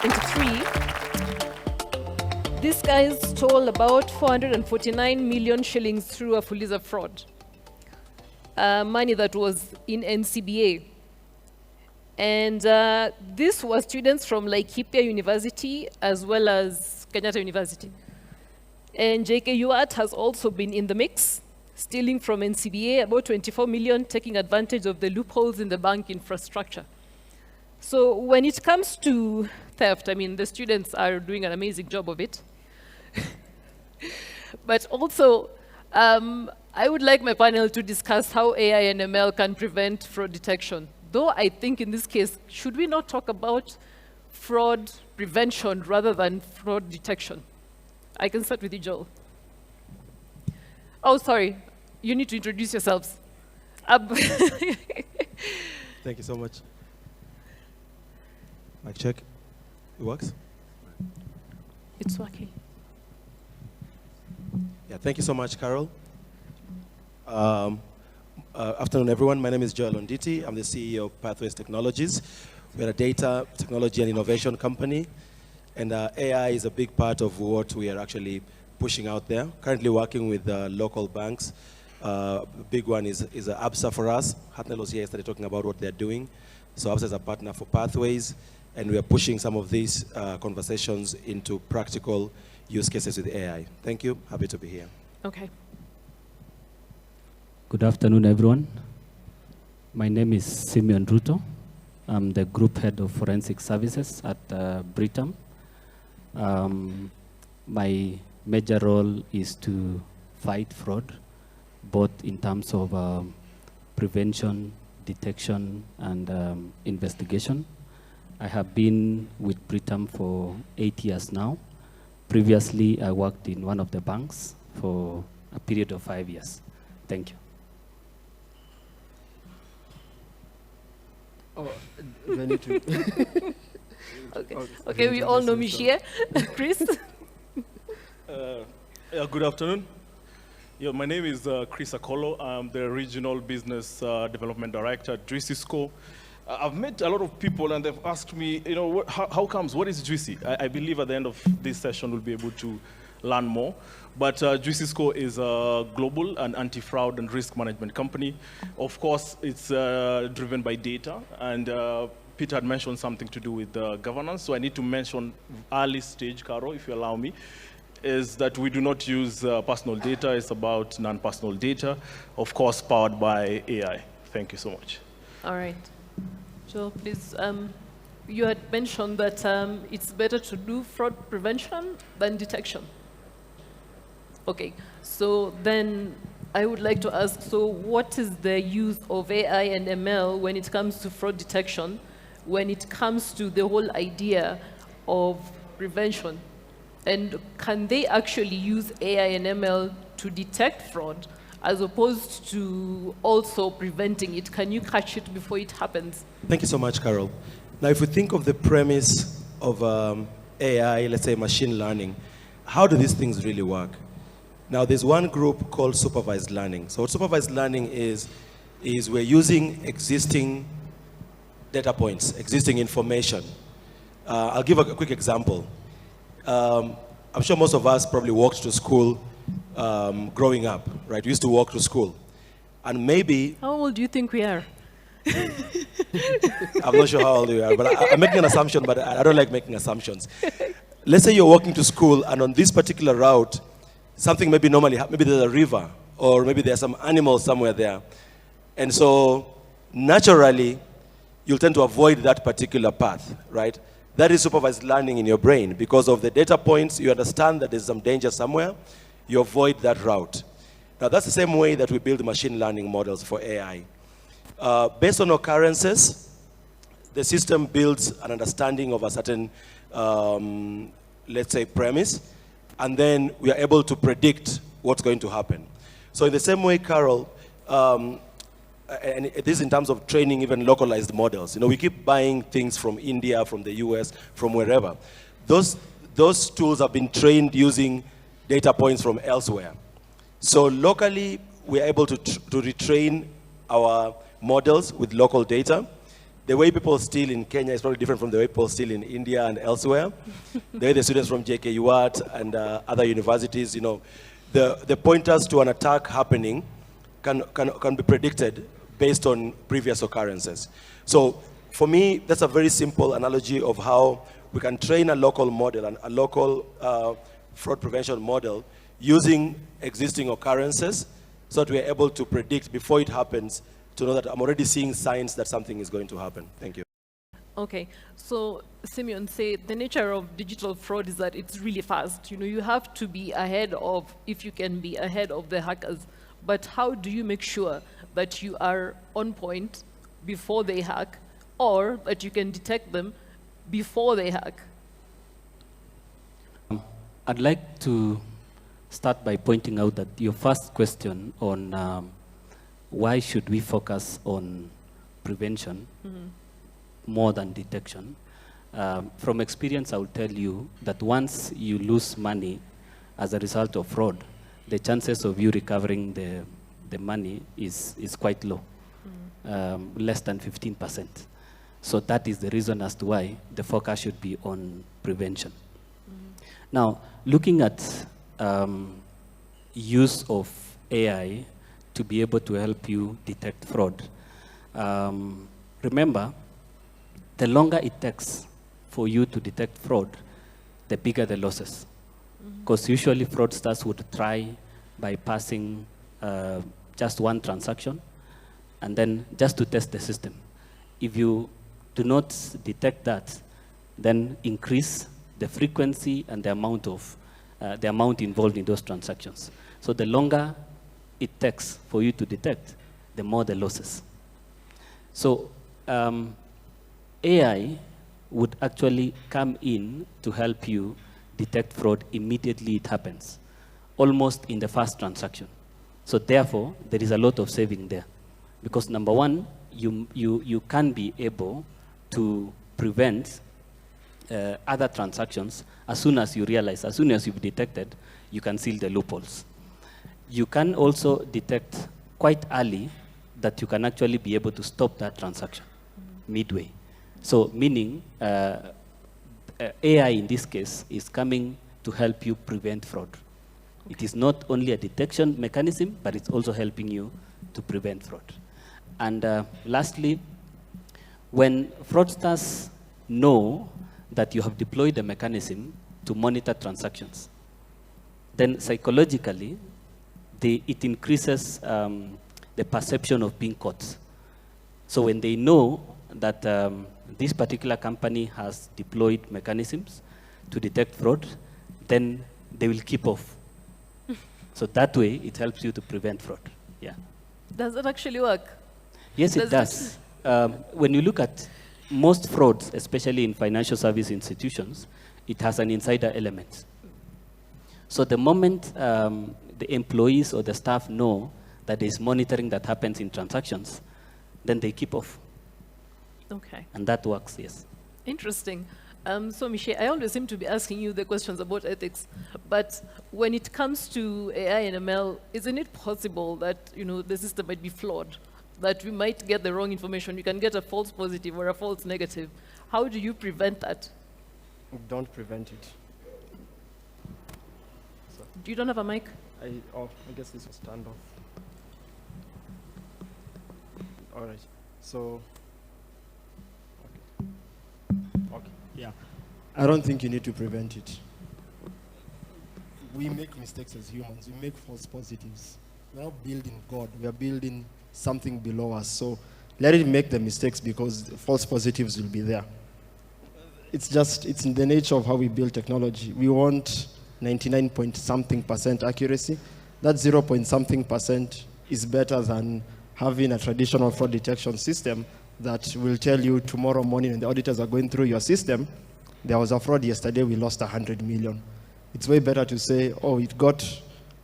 into three. These guys stole about 449 million shillings through a Fuliza fraud. Money that was in NCBA. And this was students from Laikipia University as well as Kenyatta University. And JKUAT has also been in the mix, stealing from NCBA about 24 million, taking advantage of the loopholes in the bank infrastructure. So when it comes to theft, I mean, the students are doing an amazing job of it. But also, I would like my panel to discuss how AI and ML can prevent fraud detection. Though I think in this case, should we not talk about fraud prevention rather than fraud detection? I can start with you, Joel. Oh, sorry. You need to introduce yourselves. Thank you so much. Mic check. It works? It's working. Yeah, thank you so much, Carol. Afternoon, everyone. My name is Joel Onditi. I'm the CEO of Pathways Technologies. We're a data, technology, and innovation company. And AI is a big part of what we are actually pushing out there. Currently working with local banks. Big one is ABSA for us. Hatnel was here yesterday talking about what they're doing. So ABSA is a partner for Pathways. And we are pushing some of these conversations into practical use cases with AI. Thank you. Happy to be here. Okay. Good afternoon, everyone. My name is Simeon Ruto. I'm the Group Head of Forensic Services at Britam. My major role is to fight fraud, both in terms of prevention, detection, and investigation. I have been with Britam for 8 years now. Previously, I worked in one of the banks for a period of 5 years. Thank you. Oh, do I need to? Okay, we all know Michelle. Chris? Good afternoon. Yeah, my name is Chris Akolo. I'm the Regional Business Development Director at Juicy. I've met a lot of people and they've asked me, you know, how comes, what is Juicy? I believe at the end of this session we'll be able to learn more. But Juicy is a global and anti-fraud and risk management company. Of course, it's driven by data, and Peter had mentioned something to do with governance, so I need to mention early stage, Caro, if you allow me, is that we do not use personal data. It's about non-personal data, of course, powered by AI. Thank you so much. All right. Joel, please. You had mentioned that it's better to do fraud prevention than detection. Okay, so then I would like to ask, so what is the use of AI and ML when it comes to fraud detection, when it comes to the whole idea of prevention? And can they actually use AI and ML to detect fraud as opposed to also preventing it? Can you catch it before it happens? Thank you so much, Carol. Now, if we think of the premise of AI, let's say machine learning, how do these things really work? Now, there's one group called supervised learning. So what supervised learning is we're using existing data points, existing information. I'll give a quick example. I'm sure most of us probably walked to school growing up, right? We used to walk to school. And maybe... How old do you think we are? I'm not sure how old you are, but I'm making an assumption, but I don't like making assumptions. Let's say you're walking to school, and on this particular route, something maybe maybe there's a river, or maybe there's some animal somewhere there. And so, naturally, you'll tend to avoid that particular path, right? That is supervised learning in your brain. Because of the data points, you understand that there's some danger somewhere, you avoid that route. Now, that's the same way that we build machine learning models for AI. Based on occurrences, the system builds an understanding of a certain, let's say, premise, and then we are able to predict what's going to happen. So in the same way, Carol, and this is in terms of training even localized models. You know, we keep buying things from India, from the US, from wherever. Those tools have been trained using data points from elsewhere. So locally, we're able to retrain our models with local data. the way people steal in Kenya is probably different from the way people steal in India and elsewhere. The way the students from JKUAT and other universities, you know, the pointers to an attack happening can be predicted based on previous occurrences. So for me, that's a very simple analogy of how we can train a local model, and a local fraud prevention model using existing occurrences so that we are able to predict before it happens, to know that I'm already seeing signs that something is going to happen. Thank you. Okay, so Simeon, say the nature of digital fraud is that it's really fast. You know, you have to be ahead of, if you can be ahead of the hackers. But how do you make sure that you are on point before they hack, or that you can detect them before they hack? I'd like to start by pointing out that your first question on why should we focus on prevention more than detection? From experience, I will tell you that once you lose money as a result of fraud, the chances of you recovering the money is quite low, less than 15%. So that is the reason as to why the focus should be on prevention. Now, looking at use of AI to be able to help you detect fraud, remember, the longer it takes for you to detect fraud, the bigger the losses. Because usually fraudsters would try bypassing just one transaction, and then just to test the system. If you do not detect that, then increase the frequency and the amount involved in those transactions. So the longer it takes for you to detect, the more the losses. So AI would actually come in to help you detect fraud immediately it happens, almost in the first transaction. So therefore, there is a lot of saving there. Because number one, you can be able to prevent other transactions as soon as you realize, as soon as you've detected, you can seal the loopholes. You can also detect quite early that you can actually be able to stop that transaction midway. So meaning AI in this case is coming to help you prevent fraud. Okay. It is not only a detection mechanism, but it's also helping you to prevent fraud. And lastly, when fraudsters know that you have deployed a mechanism to monitor transactions, then psychologically, it increases the perception of being caught. So when they know that this particular company has deployed mechanisms to detect fraud, then they will keep off. So that way, it helps you to prevent fraud. Yeah. Does it actually work? Yes, it does. When you look at most frauds, especially in financial service institutions, it has an insider element. So the moment the employees or the staff know that there's monitoring that happens in transactions, then they keep off. Okay. And that works, yes. Interesting. So Michelle, I always seem to be asking you the questions about ethics, but when it comes to AI and ML, isn't it possible that the system might be flawed, that we might get the wrong information? You can get a false positive or a false negative. How do you prevent that? Don't prevent it. So You don't have a mic? I guess this was turned off. All right. So, okay. Yeah. I don't think you need to prevent it. We make mistakes as humans. We make false positives. We're not building God. We are building something below us. So let it make the mistakes, because false positives will be there. It's in the nature of how we build technology. We want 99-point-something% accuracy. That 0-point-something% is better than having a traditional fraud detection system that will tell you tomorrow morning when the auditors are going through your system, there was a fraud yesterday, we lost 100 million. It's way better to say, oh,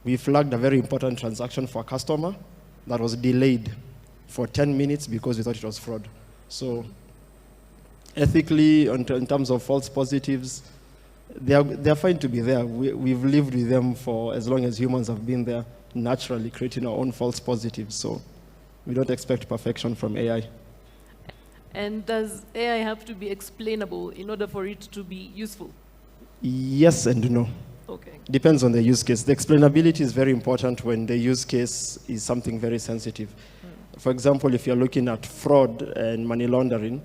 we flagged a very important transaction for a customer that was delayed for 10 minutes because we thought it was fraud. So ethically, in terms of false positives, they're fine to be there. We've lived with them for as long as humans have been there, naturally creating our own false positives. So we don't expect perfection from AI. And does AI have to be explainable in order for it to be useful? Yes and no. Okay. Depends on the use case. The explainability is very important when the use case is something very sensitive. For example, if you're looking at fraud and money laundering,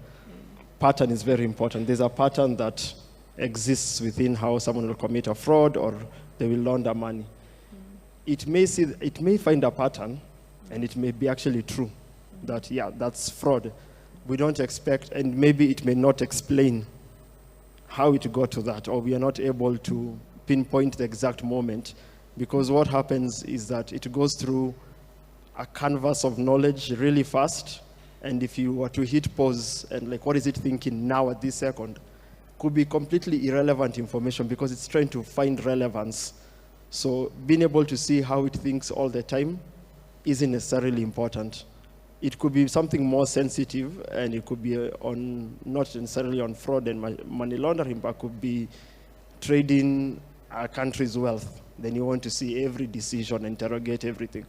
pattern is very important. There's a pattern that exists within how someone will commit a fraud or they will launder money. It may find a pattern, and it may be actually true that, yeah, that's fraud. We don't expect, and maybe it may not explain how it got to that, or we are not able to pinpoint the exact moment, because what happens is that it goes through a canvas of knowledge really fast, and if you were to hit pause and like, what is it thinking now at this second, could be completely irrelevant information because it's trying to find relevance. So being able to see how it thinks all the time isn't necessarily important. It could be something more sensitive, and it could be not necessarily on fraud and money laundering, but could be trading a country's wealth. Then you want to see every decision, interrogate everything.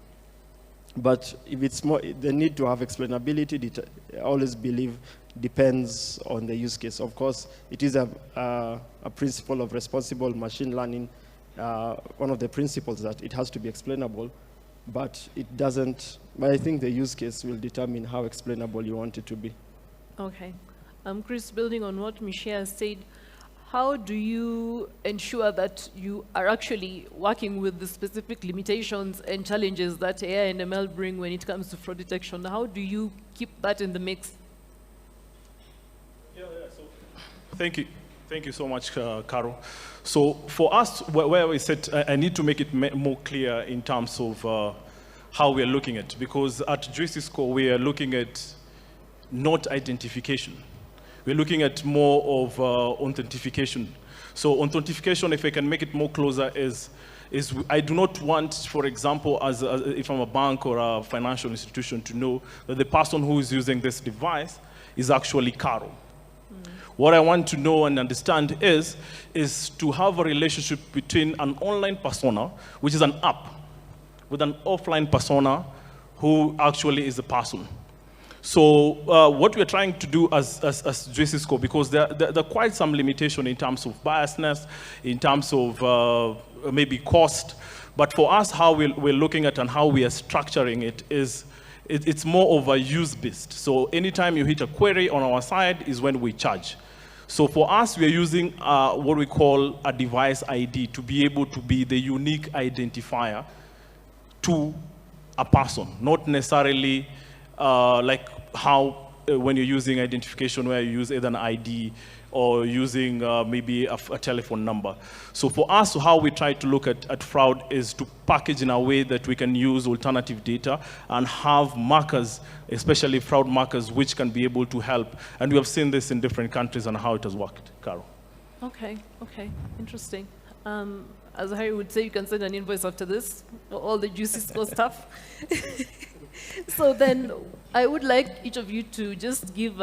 But if it's more, the need to have explainability, I always believe, depends on the use case. Of course, it is a principle of responsible machine learning, one of the principles that it has to be explainable, but it doesn't. But I think the use case will determine how explainable you want it to be. Okay. Chris, building on what Michelle said, how do you ensure that you are actually working with the specific limitations and challenges that AI and ML bring when it comes to fraud detection? How do you keep that in the mix? Thank you. Thank you so much, Carol. So for us, where we said, I need to make it more clear in terms of how we are looking at, because at Cisco we are looking at not identification. We're looking at more of authentication. So authentication, if I can make it more closer, is I do not want, for example, if I'm a bank or a financial institution, to know that the person who is using this device is actually Carol. What I want to know and understand is to have a relationship between an online persona, which is an app, with an offline persona who actually is a person. So what we're trying to do as Cisco, because there are quite some limitation in terms of biasness, in terms of maybe cost, but for us, how we're looking at and how we are structuring it is, it's more of a use-based. So anytime you hit a query on our side is when we charge. So for us, we are using what we call a device ID to be able to be the unique identifier to a person, not necessarily like how when you're using identification where you use either an ID or using maybe a telephone number. So for us, how we try to look at fraud is to package in a way that we can use alternative data and have markers, especially fraud markers, which can be able to help. And we have seen this in different countries and how it has worked. Carol. Okay, interesting. As Harry would say, you can send an invoice after this, all the juicy stuff. So then I would like each of you to just give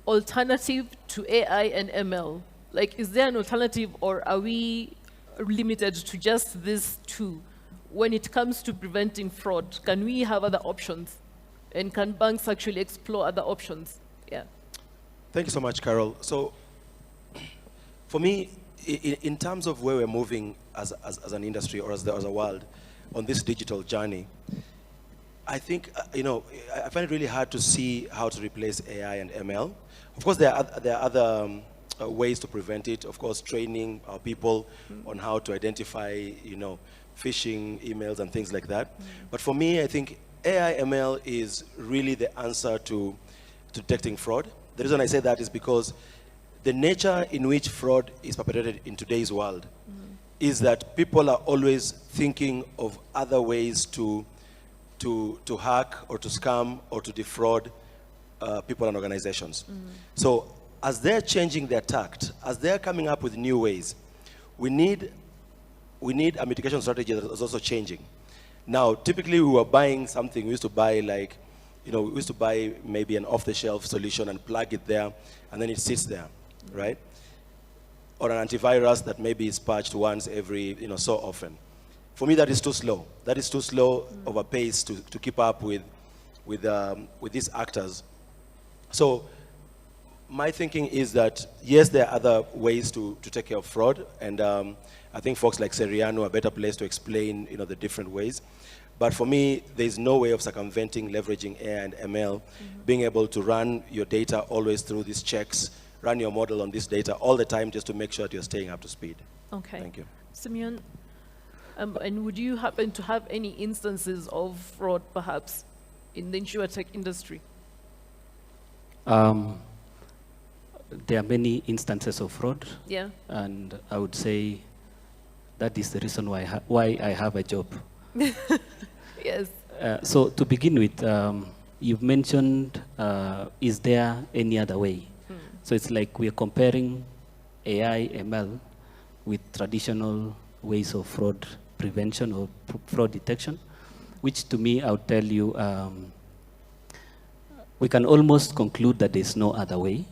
alternative to AI and ML. Like, is there an alternative, or are we limited to just these two? When it comes to preventing fraud, can we have other options? And can banks actually explore other options? Yeah. Thank you so much, Carol. So for me, in terms of where we're moving as an industry or as a world on this digital journey, I think, I find it really hard to see how to replace AI and ML. Of course, there are other ways to prevent it. Of course, training our people on how to identify, phishing emails and things like that. But for me, I think AI ML is really the answer to detecting fraud. The reason I say that is because the nature in which fraud is perpetrated in today's world is that people are always thinking of other ways to hack or to scam or to defraud people and organizations. So as they're changing their tact, as they're coming up with new ways, we need a mitigation strategy that is also changing. Now, typically we were buying something, we used to buy we used to buy maybe an off-the-shelf solution and plug it there, and then it sits there, right? Or an antivirus that maybe is patched once every, so often. For me, that is too slow. That is too slow of a pace to keep up with with these actors. So my thinking is that, yes, there are other ways to take care of fraud, and I think folks like Seriano are better placed to explain, the different ways. But for me, there's no way of circumventing leveraging AI and ML, being able to run your data always through these checks, run your model on this data all the time just to make sure that you're staying up to speed. Okay. Thank you. Simeon, and would you happen to have any instances of fraud, perhaps, in the insurtech industry? There are many instances of fraud. Yeah. And I would say that is the reason why I have a job. Yes. So to begin with, you've mentioned, is there any other way? So it's like we're comparing AI, ML with traditional ways of fraud prevention or fraud detection, which to me, I'll tell you, we can almost conclude that there's no other way.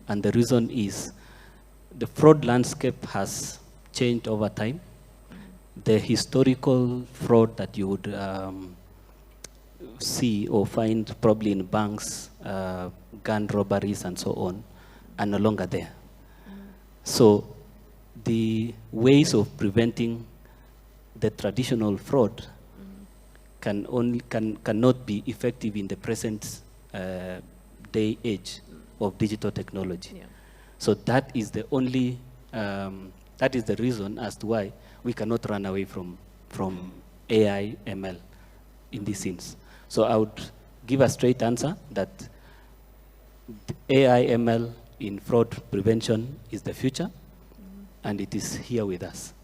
And the reason is the fraud landscape has changed over time. The historical fraud that you would see or find probably in banks, gun robberies and so on, are no longer there. So the ways of preventing the traditional fraud cannot be effective in the present day age of digital technology. Yeah. So that is the only, that is the reason as to why we cannot run away from AI, ML in this sense. So I would give a straight answer that AI, ML in fraud prevention is the future, and it is here with us.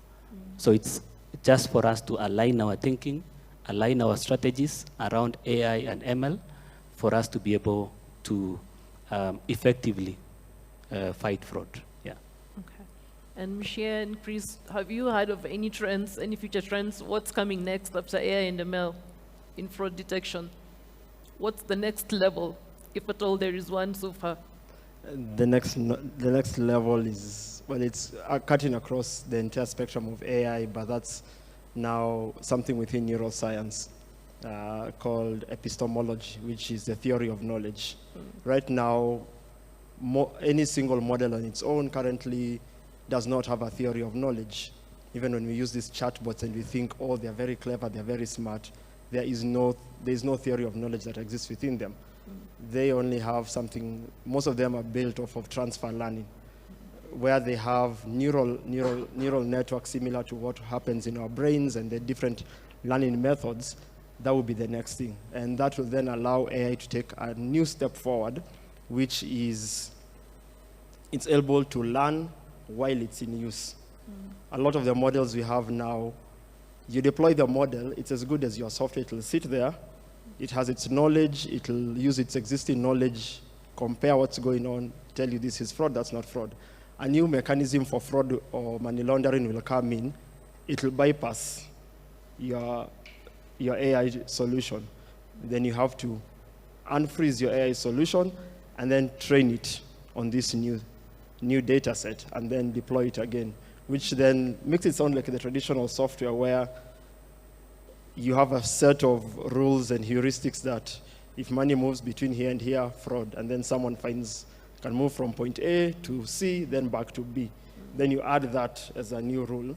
So it's just for us to align our thinking, align our strategies around AI and ML for us to be able to effectively fight fraud. Yeah. Okay. And Michelle and Chris, have you heard of any trends, any future trends? What's coming next after AI and ML in fraud detection? What's the next level, if at all there is one so far? The next level is, well, it's cutting across the entire spectrum of AI, but that's now something within neuroscience called epistemology, which is the theory of knowledge. Right now, any single model on its own currently does not have a theory of knowledge. Even when we use these chatbots and we think, oh, they're very clever, they're very smart, there is no theory of knowledge that exists within them. They only have something, most of them are built off of transfer learning, where they have neural networks similar to what happens in our brains and the different learning methods. That would be the next thing. And that will then allow AI to take a new step forward, which is it's able to learn while it's in use. A lot of the models we have now, you deploy the model, it's as good as your software. It will sit there. It has its knowledge. It will use its existing knowledge, compare what's going on, tell you this is fraud, that's not fraud. A new mechanism for fraud or money laundering will come in. It will bypass your AI solution. Then you have to unfreeze your AI solution and then train it on this new data set and then deploy it again, which then makes it sound like the traditional software where you have a set of rules and heuristics that if money moves between here and here, fraud, and then someone can move from point A to C, then back to B. Then you add that as a new rule.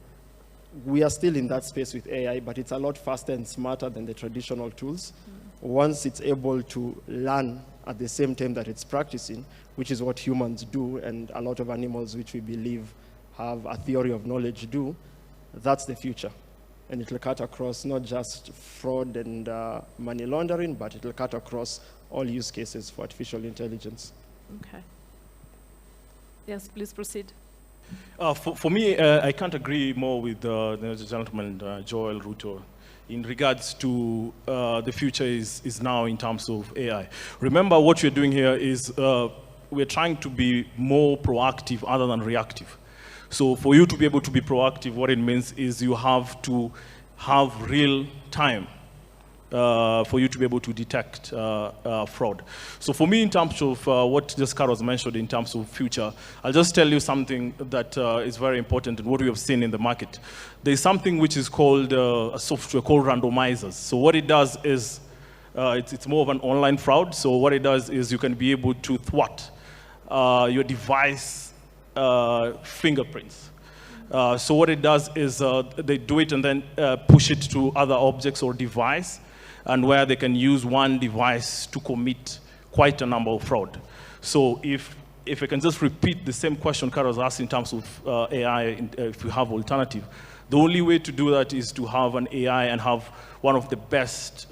We are still in that space with AI, but it's a lot faster and smarter than the traditional tools. Once it's able to learn at the same time that it's practicing, which is what humans do, and a lot of animals which we believe have a theory of knowledge do, that's the future. And it will cut across not just fraud and money laundering, but it will cut across all use cases for artificial intelligence. Okay. Yes, please proceed. For me, I can't agree more with the gentleman, Joel Ruto, in regards to the future is now in terms of AI. Remember, what we're doing here is we're trying to be more proactive other than reactive. So for you to be able to be proactive, what it means is you have to have real time for you to be able to detect fraud. So for me, in terms of what just Carlos mentioned in terms of future, I'll just tell you something that is very important and what we have seen in the market. There's something which is called a software called randomizers. So what it does is It's more of an online fraud. So what it does is you can be able to thwart your device fingerprints. So what it does is they do it and then push it to other objects or device, and where they can use one device to commit quite a number of fraud. So if I can just repeat the same question Carol was asked in terms of AI, if you have alternative, the only way to do that is to have an AI and have one of the best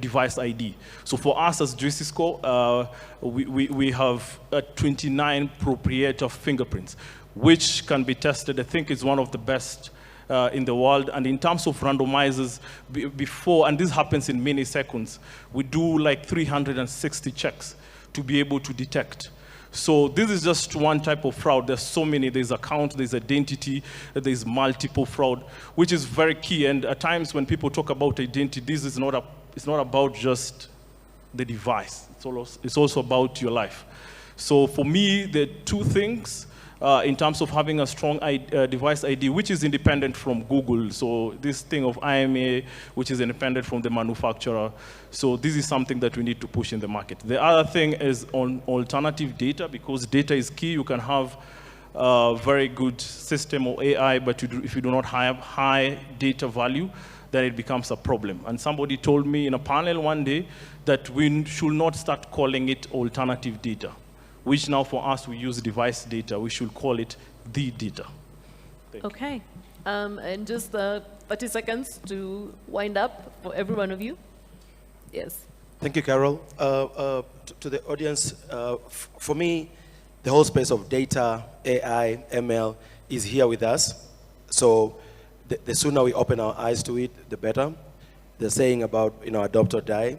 device ID. So for us as Cisco, we have 29 proprietor fingerprints, which can be tested. I think it's one of the best in the world. And in terms of randomizers, before, and this happens in milliseconds, we do like 360 checks to be able to detect. So this is just one type of fraud. There's so many. There's account, there's identity, there's multiple fraud, which is very key. And at times when people talk about identity, this is it's not about just the device. It's also about your life. So for me, there are two things in terms of having a strong device ID, which is independent from Google. So this thing of IMA, which is independent from the manufacturer. So this is something that we need to push in the market. The other thing is on alternative data, because data is key. You can have a very good system or AI, but if you do not have high data value, then it becomes a problem. And somebody told me in a panel one day that we should not start calling it alternative data, which now for us, we use device data. We should call it the data. Okay. And just 30 seconds to wind up for every one of you. Yes. Thank you, Carol. To the audience, for me, the whole space of data, AI, ML is here with us. So the sooner we open our eyes to it, the better. The saying about, adopt or die.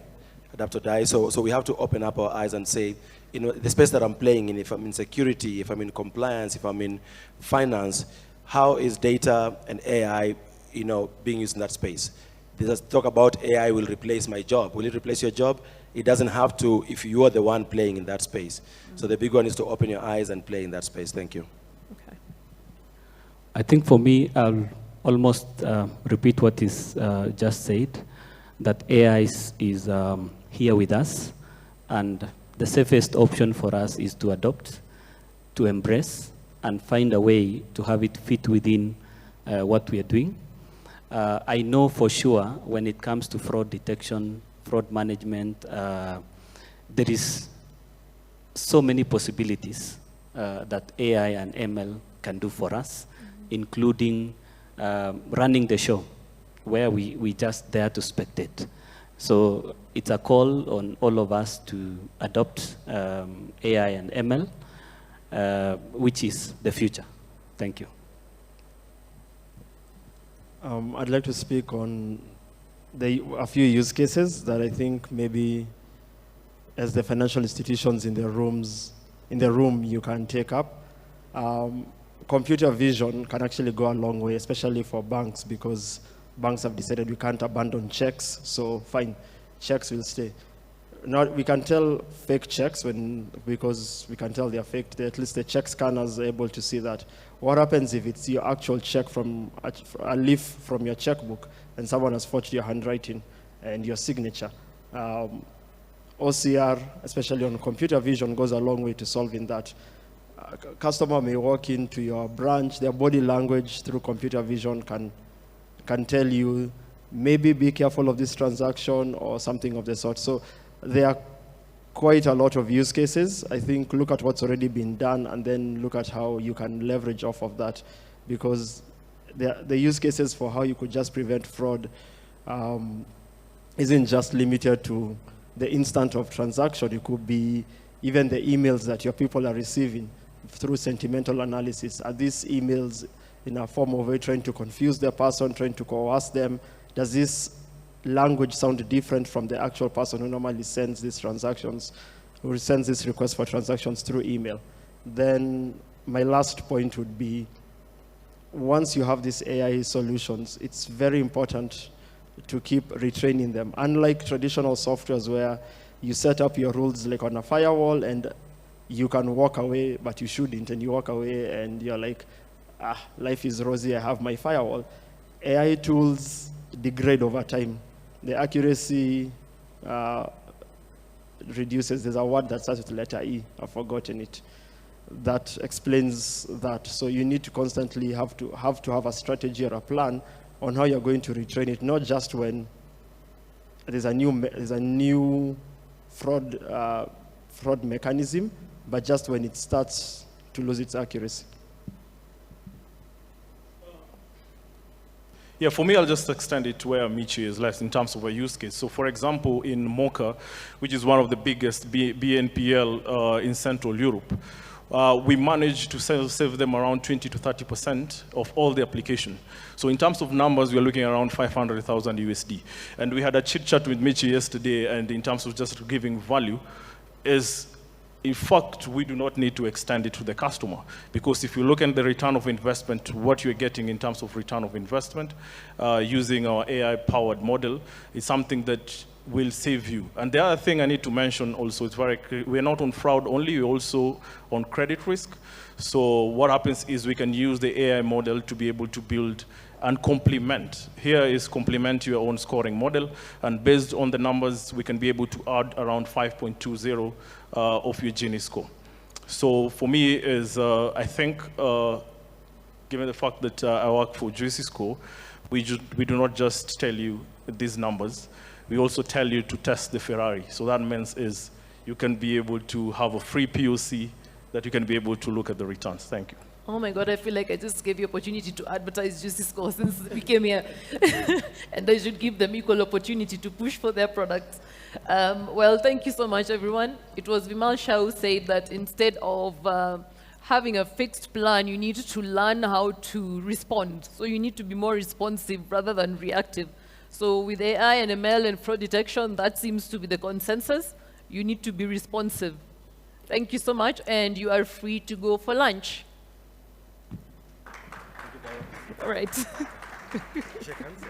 So we have to open up our eyes and say, the space that I'm playing in, if I'm in security, if I'm in compliance, if I'm in finance, how is data and AI, being used in that space? There's talk about AI will replace my job. Will it replace your job? It doesn't have to if you are the one playing in that space. So the big one is to open your eyes and play in that space. Thank you. Okay. I think for me, I'll almost repeat what is just said, that AI is here with us, and the safest option for us is to adopt, to embrace, and find a way to have it fit within what we are doing. I know for sure when it comes to fraud detection, fraud management, there is so many possibilities that AI and ML can do for us, including running the show, where we just there to spectate. So it's a call on all of us to adopt AI and ML, which is the future. Thank you. I'd like to speak on a few use cases that I think maybe as the financial institutions in the room you can take up. Computer vision can actually go a long way, especially for banks, because banks have decided we can't abandon checks, so fine, checks will stay. Now we can tell fake checks because we can tell they're fake. At least the check scanners are able to see that. What happens if it's your actual check from a leaf from your checkbook and someone has forged your handwriting and your signature? OCR, especially on computer vision, goes a long way to solving that. Customer may walk into your branch, their body language through computer vision can tell you, maybe be careful of this transaction or something of the sort. So there are quite a lot of use cases. I think look at what's already been done and then look at how you can leverage off of that, because the use cases for how you could just prevent fraud isn't just limited to the instant of transaction. It could be even the emails that your people are receiving through sentimental analysis. Are these emails in a form of way trying to confuse the person, trying to coerce them? Does this language sound different from the actual person who normally sends these transactions, who sends this request for transactions through email? Then my last point would be, once you have these AI solutions, it's very important to keep retraining them. Unlike traditional softwares where you set up your rules like on a firewall and you can walk away, but you shouldn't, and you walk away and you're like, life is rosy, I have my firewall. AI tools degrade over time. The accuracy reduces. There's a word that starts with the letter E. I've forgotten it. That explains that. So you need to constantly have to have a strategy or a plan on how you're going to retrain it, not just when there's a new fraud mechanism, but just when it starts to lose its accuracy. Yeah, for me, I'll just extend it to where Michi is left in terms of a use case. So for example, in Mocha, which is one of the biggest BNPL in Central Europe, we managed to save them around 20 to 30% of all the application. So in terms of numbers, we're looking around 500,000 USD. And we had a chit chat with Michi yesterday, and in terms of just giving value, is in fact, we do not need to extend it to the customer, because if you look at the return of investment, what you're getting in terms of return of investment using our AI-powered model is something that will save you. And the other thing I need to mention also is we're not on fraud only, we're also on credit risk. So what happens is we can use the AI model to be able to build and complement. Here is complement your own scoring model, and based on the numbers, we can be able to add around 5.20 of your Gini score. So for me, I think, given the fact that I work for Juicy Score, we do not just tell you these numbers, we also tell you to test the Ferrari. So that means is you can be able to have a free POC that you can be able to look at the returns. Thank you. Oh my God, I feel like I just gave you opportunity to advertise Juicy Score since we came here. And I should give them equal opportunity to push for their products. Well, thank you so much, everyone. It was Vimal Shah who said that instead of having a fixed plan, you need to learn how to respond. So you need to be more responsive rather than reactive. So with AI and ML and fraud detection, that seems to be the consensus. You need to be responsive. Thank you so much, and you are free to go for lunch. All right. Shake hands, yeah.